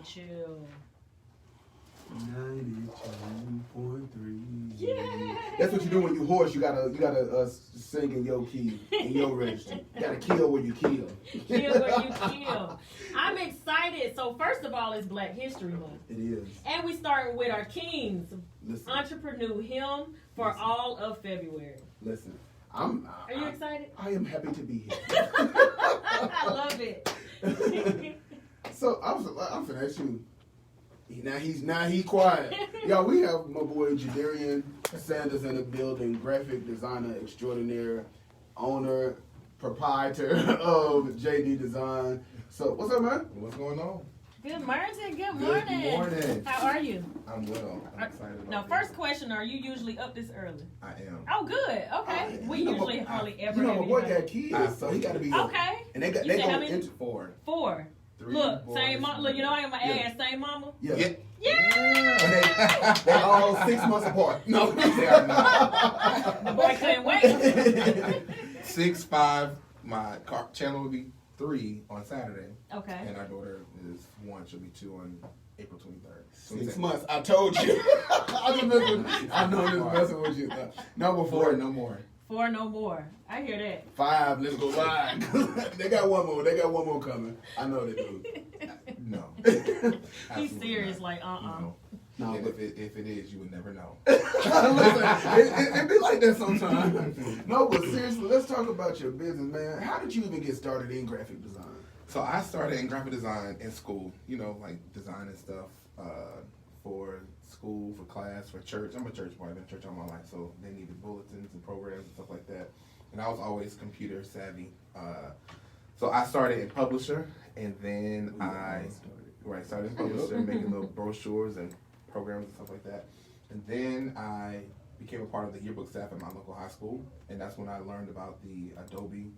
chill. 92.3. Yeah. That's what you do when you hoarse. You gotta sing in your key, in your register. You gotta kill where you kill. Kill where you kill. I'm excited. So first of all, it's Black History Month. It is. And we start with our Kings. Listen. Entrepreneur him for all of February. Listen. Are you excited? I am happy to be here. I love it. So I'm finna ask you. Now he's quiet. Y'all, we have my boy Jadarien Sanders in the building, graphic designer extraordinaire, owner, proprietor of JD Design. So what's up, man? What's going on? Good morning. Good morning. Good morning. How are you? I'm well. I'm excited about Now, first question, are you usually up this early? I am. Oh, good. Okay. We usually hardly ever You know, have my boy anybody. got kids, so he got to be up. Okay. And they You go said how many? into 4. 4. 3 Look, boys. same mom. Look, you know I am my Yeah. ass, same mama. Yeah. Yeah. And they all 6 months apart. No, They are not. The boy couldn't wait. 6, 5. My channel will be 3 on Saturday. Okay. And our daughter is 1. She'll be 2 on April 23rd. 6 months. I told you. I know I'm just messing with you. Number 4. No more. 4 no more. I hear that. 5. Let's go 5. They got one more. They got one more coming. I know they do. No. He's Absolutely serious, not. like No. No, And but if it is, you would never know. listen, it be like that sometimes. No, but seriously, let's talk about your business, man. How did you even get started in graphic design? So I started in graphic design in school, like designing stuff for school, for class, for church. I'm a church boy. I've been in church all my life, so they needed bulletins and programs and stuff like that. And I was always computer savvy. So I started in publisher, and then started in publisher, making little brochures and programs and stuff like that. And then I became a part of the yearbook staff at my local high school, and that's when I learned about the Adobe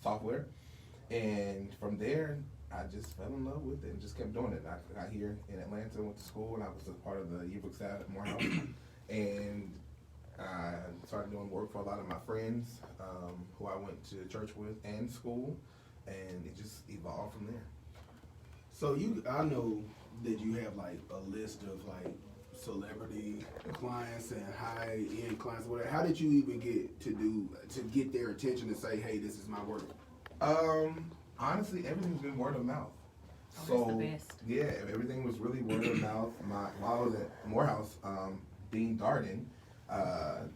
software. And from there, I just fell in love with it and just kept doing it. I got here in Atlanta, went to school, and I was a part of the yearbook staff at Morehouse. And I started doing work for a lot of my friends who I went to church with and school, and it just evolved from there. So I know that you have like a list of like celebrity clients and high-end clients, whatever. How did you even get to get their attention and say, hey, this is my work? Honestly, everything's been word of mouth. Oh, So that's the best. yeah, everything was really word of mouth. While I was at Morehouse, Dean Darden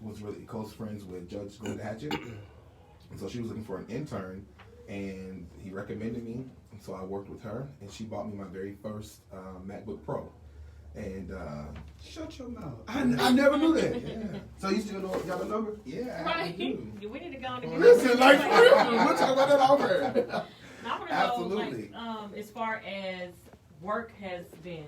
was really close friends with Judge Glenda Hatchett, and so she was looking for an intern, and he recommended me, and so I worked with her, and she bought me my very first MacBook Pro. And Shut your mouth. I never knew that. yeah, So you still got a number? yeah, I Right. do. We need to go on and get Listen, like, for real, we'll talk about that off air. I want to Absolutely. know, like, as far as work has been,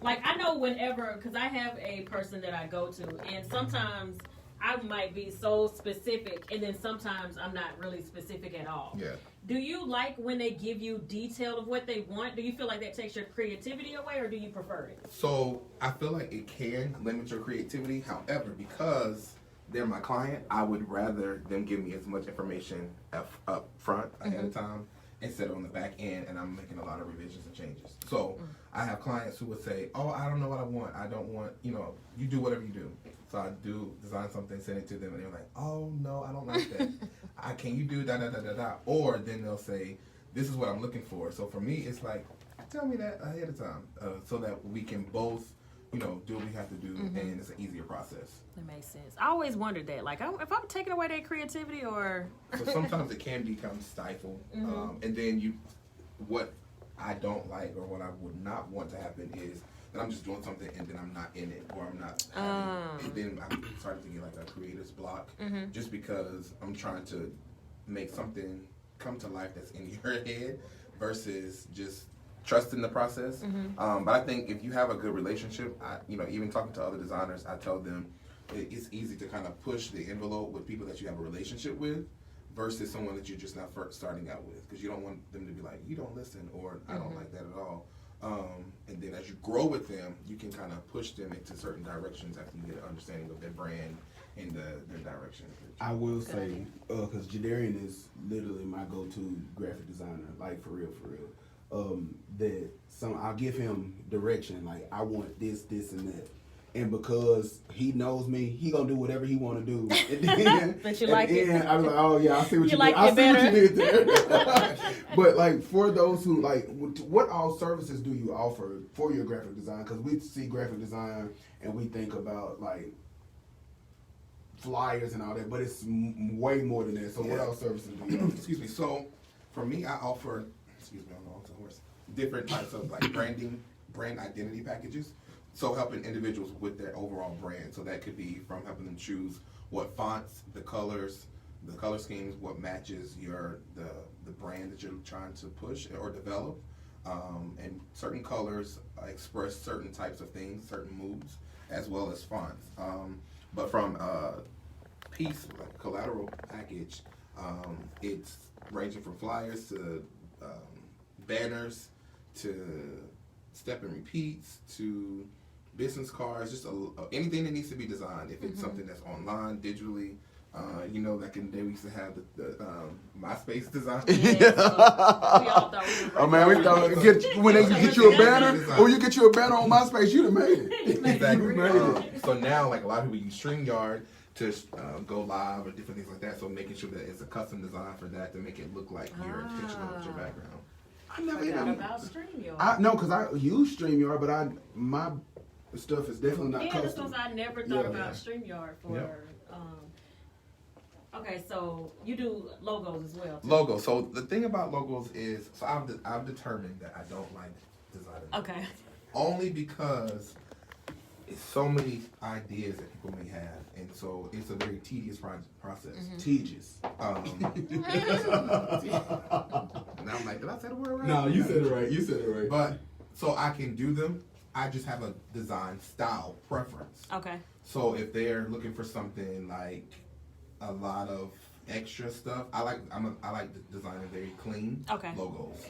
like, I know whenever, because I have a person that I go to, and sometimes I might be so specific, and then sometimes I'm not really specific at all. Yeah. Do you like when they give you detail of what they want? Do you feel like that takes your creativity away, or do you prefer it? So I feel like it can limit your creativity. However, because they're my client, I would rather them give me as much information up front ahead of time instead of on the back end, and I'm making a lot of revisions and changes. So I have clients who would say, oh, I don't know what I want. I don't want, you do whatever you do. So I do design something, send it to them, and they're like, oh, no, I don't like that. Can you do da-da-da-da-da? Or then they'll say, this is what I'm looking for. So for me, it's like, tell me that ahead of time so that we can both, do what we have to do, and it's an easier process. That makes sense. I always wondered that, like, if I'm taking away their creativity, or So sometimes it can become stifled. And then what I don't like or what I would not want to happen is that I'm just doing something and then I'm not in it, or I'm not having, and then I'm starting to get like a creator's block just because I'm trying to make something come to life that's in your head versus just trusting the process. But I think if you have a good relationship, even talking to other designers, I tell them it's easy to kind of push the envelope with people that you have a relationship with versus someone that you're just not first starting out with, because you don't want them to be like, you don't listen, or I don't like that at all. And then as you grow with them, you can kind of push them into certain directions after you get an understanding of their brand and their direction. I will say, because Jadarien is literally my go-to graphic designer, like for real, for real. that I'll give him direction. Like I want this, and that. And because he knows me, he gonna do whatever he want to do. And then, but you like it. I was like, oh yeah, I see what you did. Like I it see what better. you did there. But like for those who like, what all services do you offer for your graphic design? Because we see graphic design and we think about like flyers and all that, but it's way more than that. So what all services do you offer? Excuse me. So for me, I offer, different types of like brand identity packages. So helping individuals with their overall brand. So that could be from helping them choose what fonts, the color schemes, what matches the brand that you're trying to push or develop. And certain colors express certain types of things, certain moods, as well as fonts. But from a piece, like a collateral package, it's ranging from flyers to banners to step and repeats to business cards, just anything that needs to be designed. If it's something that's online, digitally, back in the day we used to have the MySpace design. Yeah, so we all thought we were Oh man, we thought when they get you a banner, or you get you a banner on MySpace, you'd have made it. Exactly. You made it. So now, like a lot of people use StreamYard to go live or different things like that. So making sure that it's a custom design for that to make it look like you're intentional with your background. I never forgot even about StreamYard. No, because I use StreamYard, but my stuff is definitely not Yeah, this custom. was I never thought Yeah. about StreamYard for. Okay, so you do logos as well. Too. Logo. So the thing about logos is, so I've determined that I don't like designing. Okay. Only because it's so many ideas that people may have, and so it's a very tedious process. Tedious. Now I'm like, did I say the word right? No, you said it right. You said it right. But so I can do them. I just have a design style preference. Okay. So if they're looking for something like a lot of extra stuff, I like designing very clean logos.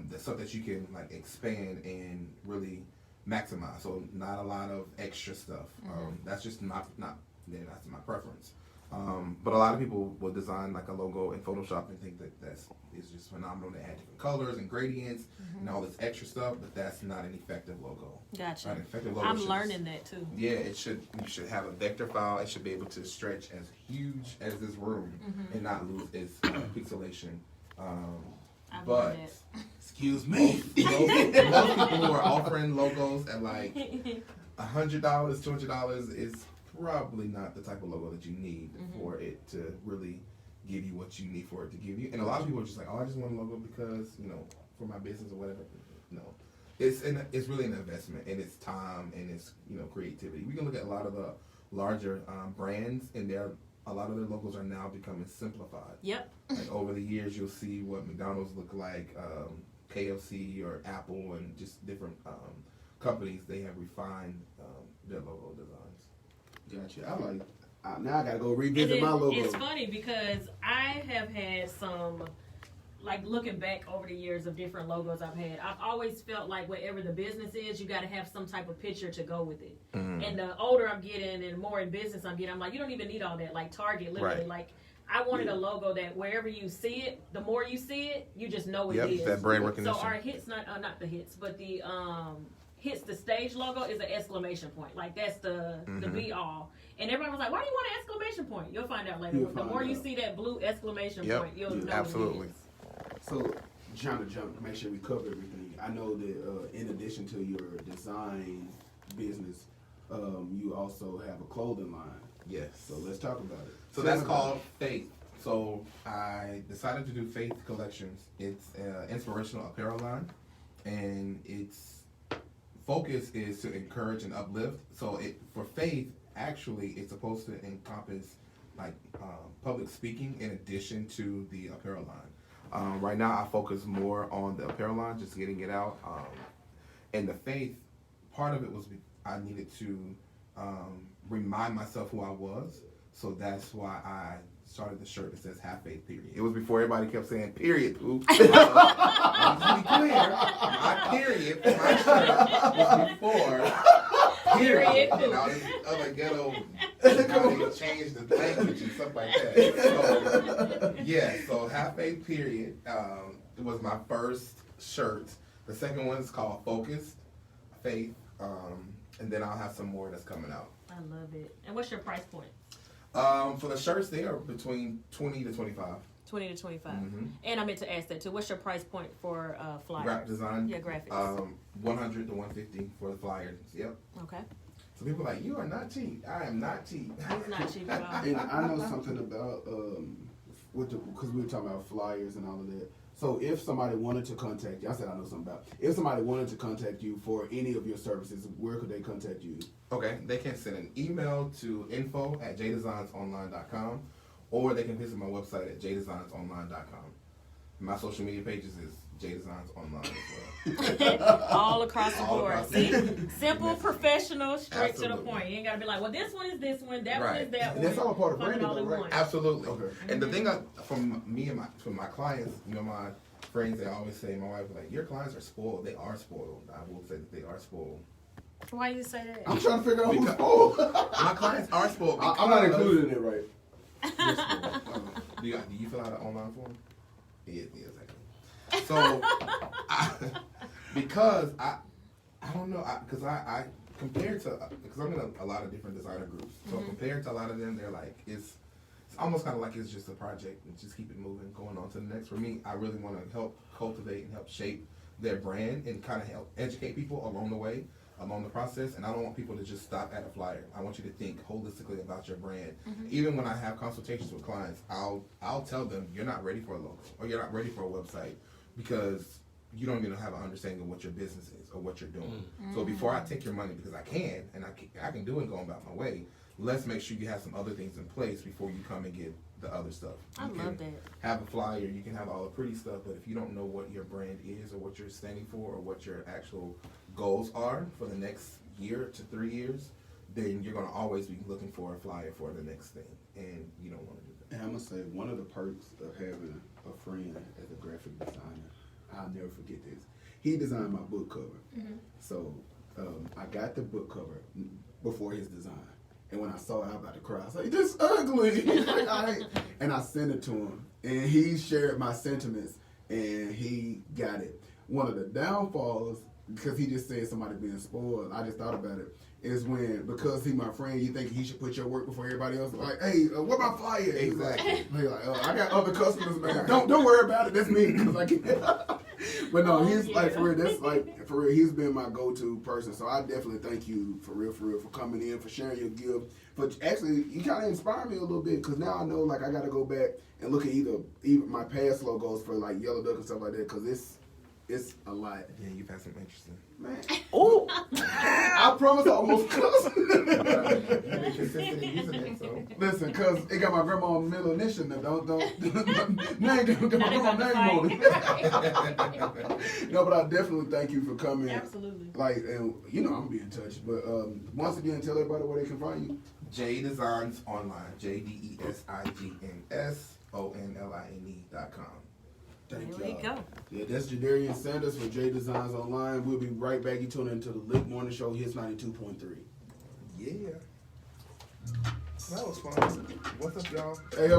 That's stuff that you can like expand and really maximize. So not a lot of extra stuff. That's just that's my preference. But a lot of people will design like a logo in Photoshop and think that that's just phenomenal. They add different colors and gradients and all this extra stuff, but that's not an effective logo. Gotcha. An effective logo I'm learning that too. Yeah, you should have a vector file. It should be able to stretch as huge as this room and not lose its pixelation. But excuse me, most people who are offering logos at like $100, $200 is probably not the type of logo that you need for it to really give you what you need for it to give you. And a lot of people are just like, oh, I just want a logo because, for my business or whatever. No. It's really an investment, and it's time, and it's, creativity. We can look at a lot of the larger brands, and a lot of their logos are now becoming simplified. Yep. Like over the years, you'll see what McDonald's look like, KFC or Apple, and just different companies. They have refined their logo designs. Gotcha. Now I gotta go revisit my logo. It's funny because I have had some, like looking back over the years of different logos I've had, I've always felt like whatever the business is, you got to have some type of picture to go with it. And the older I'm getting and more in business I'm getting, I'm like, you don't even need all that. Like Target, literally, like I wanted a logo that wherever you see it, the more you see it, you just know it is. That brand recognition. So our hits, not the hits, but the hits, the stage logo is an exclamation point. Like that's the be all. And everybody was like, why do you want an exclamation point? You'll find out later. The more you see that blue exclamation point, you'll know absolutely. What it is. So, trying to jump, make sure we cover everything. I know that in addition to your design business, you also have a clothing line. Yes. So let's talk about it. So that's called Faith. So I decided to do Faith Collections. It's an inspirational apparel line, and its focus is to encourage and uplift. So for Faith, actually, it's supposed to encompass like public speaking in addition to the apparel line. Right now, I focus more on the apparel line, just getting it out. And the Faith, part of it was I needed to remind myself who I was. So that's why I started the shirt that says "Have Faith." Period. It was before everybody kept saying "period." Pooh. To be clear, my period for my shirt was before period. And all these other ghetto, they changed the language and stuff like that. So, so "Have Faith." Period. It was my first shirts. The second one is called Focused, Faith, and then I'll have some more that's coming out. I love it. And what's your price point? For the shirts, they are between 20 to 25. 20 to 25. Mm-hmm. And I meant to ask that too. What's your price point for flyers? Graphic design. Yeah, graphics. 100 to 150 for the flyers. Yep. Okay. So people are like, you are not cheap. I am not cheap. It's not cheap at all. And I know something about because we were talking about flyers and all of that. So if somebody wanted to contact you, I said I know something about. If somebody wanted to contact you for any of your services, where could they contact you? Okay, they can send an email to info@jdesignsonline.com, or they can visit my website at jdesignsonline.com. My social media pages is jdesignsonline as well. All across the All board. across See? the- Simple, professional, straight to the Absolutely. point. You ain't got to be like, well, this one is this one, that one Right. is that And one. that's all a part of Find it branding, all though, in right? one. Absolutely. Okay. And the thing from me and my clients, my friends, they always say, my wife, like, your clients are spoiled. They are spoiled. I will say that they are spoiled. Why you say that? I'm trying to figure out who's Because- spoiled. My clients are spoiled. I'm not because included in it, right? they're spoiled. Do you fill out an online form? Yeah, exactly. So, because I don't know, because I compared to, because I'm in a lot of different designer groups. So compared to a lot of them, they're like, it's almost kind of like it's just a project and just keep it moving, going on to the next. For me, I really want to help cultivate and help shape their brand and kind of help educate people along the way, along the process. And I don't want people to just stop at a flyer. I want you to think holistically about your brand. Even when I have consultations with clients, I'll tell them you're not ready for a logo or you're not ready for a website because you don't even have an understanding of what your business is or what you're doing. So before I take your money, because I can and I can do it and go about my way, let's make sure you have some other things in place before you come and get the other stuff. I You love can that. have a flyer, you can have all the pretty stuff, but if you don't know what your brand is or what you're standing for or what your actual goals are for the next year to 3 years, then you're going to always be looking for a flyer for the next thing, and you don't want to do that. And I'm gonna say one of the perks of having a friend as a graphic designer, I'll never forget this. He designed my book cover. So I got the book cover before his design. And when I saw it, I was about to cry. I was like, this ugly. He's like, all right. And I sent it to him. And he shared my sentiments. And he got it. One of the downfalls, because he just said somebody being spoiled, I just thought about it, is when, because he my friend, you think he should put your work before everybody else. Like, hey, what my flyer? He's like, I got other customers, man. Don't worry about it. That's me. 'Cause I can't. But no, he's like, for real, that's like, for real, he's been my go-to person. So I definitely thank you for real, for coming in, for sharing your gift. But actually, you kind of inspired me a little bit, because now I know, like, I got to go back and look at even my past logos for, like, Yellow Duck and stuff like that, because it's a lot. Yeah, you've had some interesting. Man. Oh! I promise I almost cussed. You've been consistent in using it, so. Listen, because it got my grandma's middle initial. Now, don't name, get my grandma's name on it. No, but I definitely thank you for coming. Absolutely. Like, and I'm gonna be in touch. But once again, tell everybody where they can find you. J Designs Online, JDESIGNSONLINE.com. Thank There we y'all. go. Yeah, that's Jadarien Sanders for J Designs Online. We'll be right back. You tune into the L.I.C.K Morning Show, Hits 92.3. Yeah. That was fun. What's up, y'all? Hey,